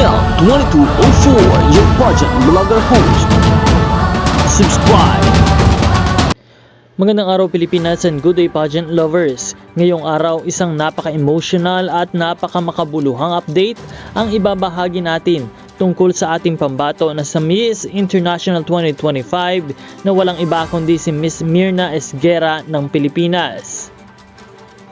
Miguel 2204, your pageant vlogger host. Subscribe! Magandang araw Pilipinas and good day pageant lovers. Ngayong araw isang napaka-emotional at napaka-makabuluhang update ang ibabahagi natin tungkol sa ating pambato na sa Miss International 2025 na walang iba kundi si Miss Mirna Esguerra ng Pilipinas.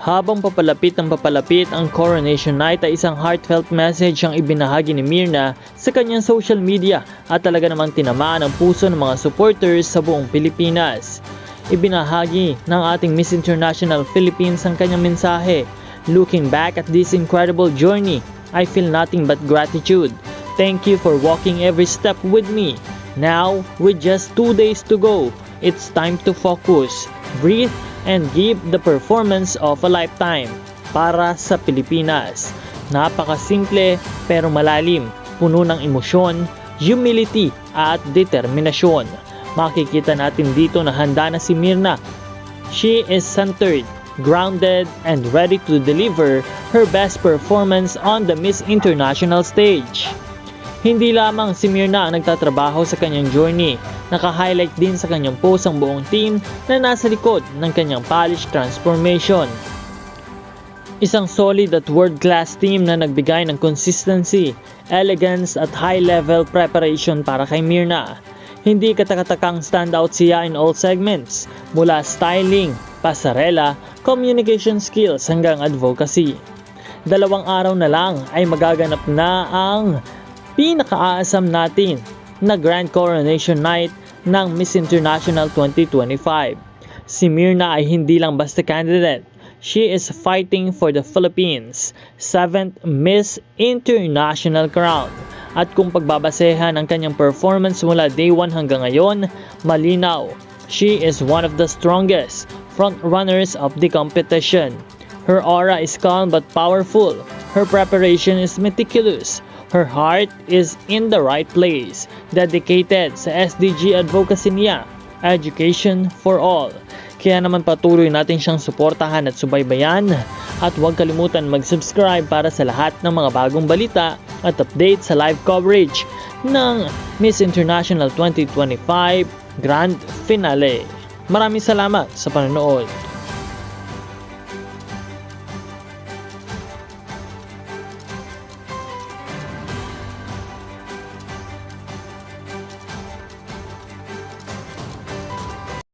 Habang papalapit ang Coronation Night ay isang heartfelt message ang ibinahagi ni Mirna sa kanyang social media at talaga namang tinamaan ang puso ng mga supporters sa buong Pilipinas. Ibinahagi ng ating Miss International Philippines ang kanyang mensahe. Looking back at this incredible journey, I feel nothing but gratitude. Thank you for walking every step with me. Now, with just 2 days to go, it's time to focus, breathe, and give the performance of a lifetime para sa Pilipinas. Napakasimple pero malalim, puno ng emosyon, humility at determinasyon. Makikita natin dito na handa na si Mirna. She is centered, grounded, and ready to deliver her best performance on the Miss International stage. Hindi lamang si Mirna ang nagtatrabaho sa kanyang journey, naka-highlight din sa kanyang post ang buong team na nasa likod ng kanyang polished transformation. Isang solid at world-class team na nagbigay ng consistency, elegance at high-level preparation para kay Mirna. Hindi katakatakang standout siya in all segments, mula styling, pasarela, communication skills hanggang advocacy. 2 araw na lang ay magaganap na ang pinaka-aasam natin na Grand Coronation Night ng Miss International 2025. Si Mirna ay hindi lang basta candidate. She is fighting for the Philippines' 7th Miss International crown. At kung pagbabasehan ang kanyang performance mula day 1 hanggang ngayon, malinaw, she is one of the strongest front-runners of the competition. Her aura is calm but powerful. Her preparation is meticulous. Her heart is in the right place, dedicated sa SDG advocacy niya, education for all. Kaya naman patuloy natin siyang suportahan at subaybayan at huwag kalimutan mag-subscribe para sa lahat ng mga bagong balita at update sa live coverage ng Miss International 2025 Grand Finale. Maraming salamat sa panonood.